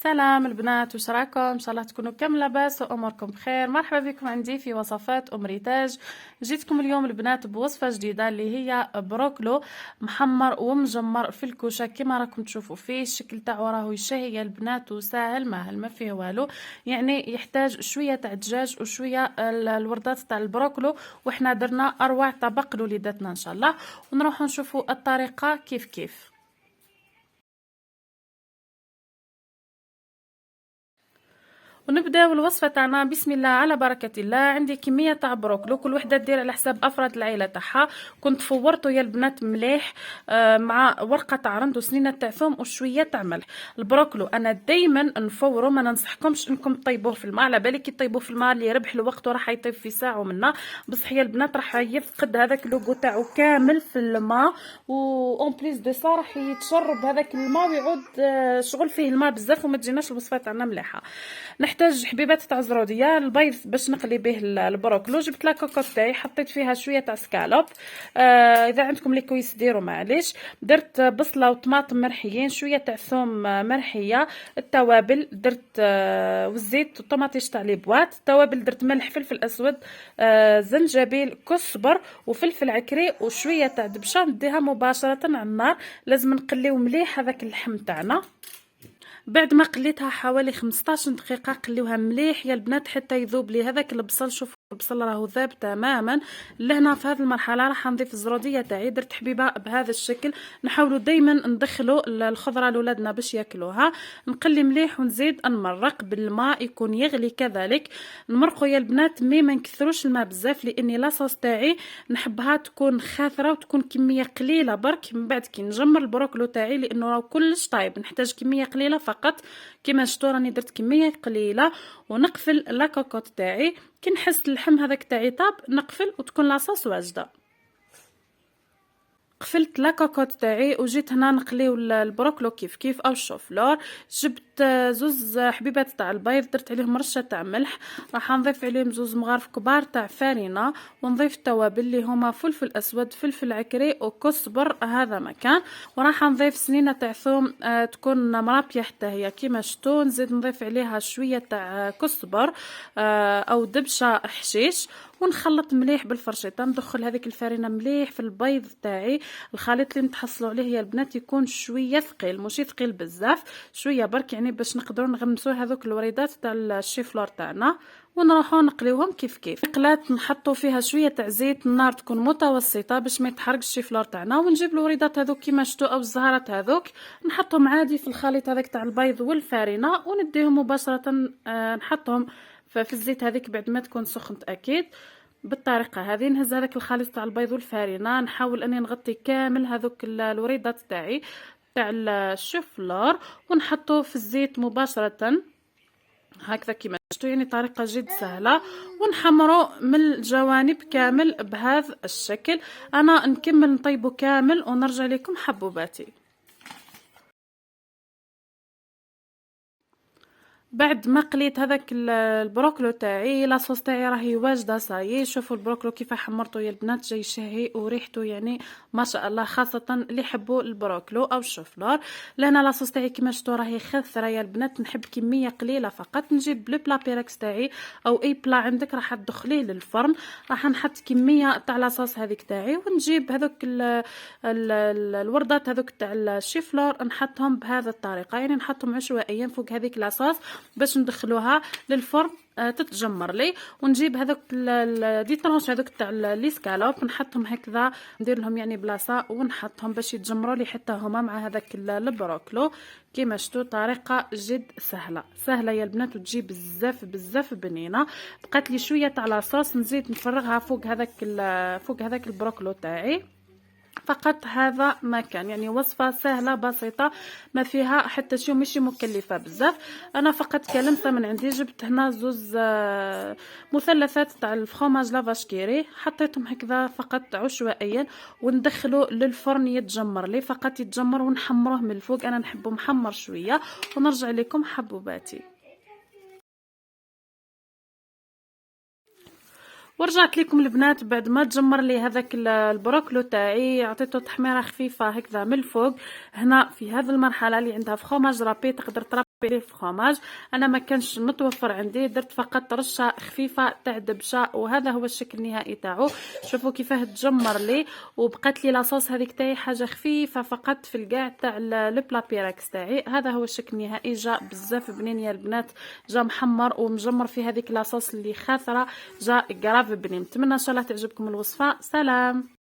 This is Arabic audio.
سلام البنات، وش راكم؟ ان شاء الله تكونوا كامل لاباس واموركم بخير. مرحبا بكم عندي في وصفات ام ريتاج. جيتكم اليوم البنات بوصفه جديده اللي هي بروكلو محمر ومجمر في الكوشه. كما راكم تشوفوا فيه الشكل تاعو راهو يشهي يا البنات وساهل ماهل ما فيه والو، يعني يحتاج شويه تاع دجاج وشويه الوردات تاع البروكلو، وحنا درنا اروع طبق لوليداتنا ان شاء الله. ونروحوا نشوفوا الطريقه كيف. ونبداو الوصفه تاعنا بسم الله على بركه الله. عندي كميه تاع بروكلو، كل وحده دير على حساب افراد العائله تاعها. كنت فورته يا البنات مليح مع ورقه تاع رند وسنينه تاع ثوم وشويه تاع ملح. البروكلو انا دائما نفورو، ما ننصحكمش انكم طيبوه في الماء، على بالك كي طيبوه في الماء اللي يربح الوقت وراح يطيب في ساعه ومنا، بصح يا البنات راح يفقد هذاك اللوغو تاعو كامل في الماء، و اون بليس دو سا راح يتشرب هذاك الماء ويعود شغل فيه الماء بزاف وما تجيناش الوصفه تاعنا مليحه. نحتاج حبيبات تاع زروديه، البيض باش نقلي به البروكلو. جبت لا كوكوط تاعي، حطيت فيها شويه تاع سكالوب، اذا عندكم لي كويس ديروا معليش. درت بصله وطماطم مرحيين، شويه تاع ثوم مرحيه، التوابل درت والزيت والطوماطيش تاع لي بواط. التوابل درت ملح، فلفل اسود، زنجبيل، كزبر وفلفل عكري وشويه تاع دبشه. نديها مباشره على النار، لازم نقليو مليح هذاك اللحم تاعنا. بعد ما قليتها حوالي 15 دقيقه قليوها مليح يا البنات حتى يذوب لي هذاك البصل. شوفوا البصل راهو ذاب تماما. لهنا في هذه المرحله راح نضيف الزروديه تاعي، درت حبيبه بهذا الشكل. نحاولوا دائما ندخلوا الخضره لولادنا باش ياكلوها. نقلي مليح ونزيد نمرق بالماء يكون يغلي كذلك. نمرقوا يا البنات مي ما نكثروش الماء بزاف، لاني لاصوص تاعي نحبها تكون خاثره وتكون كميه قليله برك. من بعد كي نجمر البروكلو تاعي لانه راه كلش طايب نحتاج كميه قليله فقط. كما شفتوا راني درت كميه قليله. ونقفل لا كوكوط تاعي، كي نحس اللحم هذاك تاعي طاب نقفل وتكون لاصوص واجده. قفلت لا كوكوط تاعي وجيت هنا نقليو البروكلو كيف او الشوفلور. جبت زوز حبيبات تاع البيض، درت عليهم رشه تاع ملح، راح نضيف عليهم زوز مغارف كبار تاع فارينه، ونضيف التوابل اللي هما فلفل اسود، فلفل عكري وكزبر هذا مكان، وراح نضيف سنينه تاع ثوم تكون مرابيه حتى هي كيما شفتوا. نزيد نضيف عليها شويه تاع كزبر او دبشه حشيش، ونخلط مليح بالفرشيطه. ندخل هذيك الفارينه مليح في البيض تاعي. الخليط اللي نتحصلوا عليه يا البنات يكون شويه ثقيل، ماشي ثقيل بزاف، شويه برك يعني باش نقدروا نغمسوا هذوك الوريدات تاع الشيفلور تاعنا. ونروحوا نقليوهم كيف. قلات نحطوا فيها شويه تاع زيت، النار تكون متوسطه باش ما يتحرقش الشيفلور تاعنا. ونجيب الوريدات هذوك كيما شفتوا او الزهرات هذوك نحطهم عادي في الخليط هذاك تاع البيض والفارينه، ونديهم مباشره نحطهم في الزيت هذيك بعد ما تكون سخنت اكيد. بالطريقه هذه نهز هذاك الخليط تاع البيض والفارينه، نحاول اني نغطي كامل هذوك الوريدات تاعي تاع الشوفلور ونحطه في الزيت مباشره هكذا كيما شفتوا، يعني طريقه جد سهله. ونحمروا من الجوانب كامل بهذا الشكل. انا نكمل نطيبه كامل ونرجع لكم حبوباتي. بعد ما قليت هذاك البروكلو تاعي، لاصوص تاعي راهي واجده صايي. شوفوا البروكلو كيف حمرته يا البنات، جاي شهي وريحته يعني ما شاء الله، خاصه اللي يحبوا البروكلو او الشوفلور. لهنا لاصوص تاعي كيما شفتوا راهي خثره يا البنات، نحب كميه قليله فقط. نجيب لو بلا بيركس تاعي او اي بلا عندك راح تدخليه للفرن، راح نحط كميه تاع لاصوص هذيك تاعي. ونجيب هذوك الوردات هذوك تاع الشيفلور نحطهم بهذا الطريقه، يعني نحطهم عشوائيا فوق هذيك لاصوص باش ندخلوها للفرن تتجمر لي. ونجيب هذوك دي طرونش هذوك تاع لي سكالوب نحطهم هكذا، ندير لهم يعني بلاصه ونحطهم باش يتجمروا لي حتى هما مع هذاك البروكلو. كيما شفتوا طريقه جد سهله يا البنات وتجي بزاف بنينه. بقات لي شويه تاع لاصوص نزيد نفرغها فوق هذاك البروكلو تاعي فقط. هذا ما كان يعني وصفه سهله بسيطه ما فيها حتى شيء، ماشي مكلفه بزاف. انا فقط كلمسه من عندي، جبت هنا زوز مثلثات تاع الفرomاج لافاشكيري، حطيتهم هكذا فقط عشوائيا وندخلوا للفرن يتجمر لي فقط، يتجمر ونحمروه من الفوق. انا نحبه محمر شويه. ونرجع لكم حبوباتي. ورجعت لكم البنات بعد ما تجمر لي هذاك البروكلو تاعي، عطيته تحميره خفيفه هكذا من الفوق. هنا في هذه المرحله اللي عندها فرomاج رابي تقدر بيلي فرomage. انا ما كانش متوفر عندي، درت فقط رشه خفيفه تاع دبشه، وهذا هو الشكل النهائي تاعو. شوفوا كيفاه تجمر لي، وبقات لي لاصوص هذيك تاعي حاجه خفيفه فقط في الكاع تاع لو بلا بيراكس تاعي. هذا هو الشكل النهائي، جا بزاف بنين يا البنات، جا محمر ومجمر في هذيك لاصوص اللي خاثره، جا كراف بنين. نتمنى ان شاء الله تعجبكم الوصفه. سلام.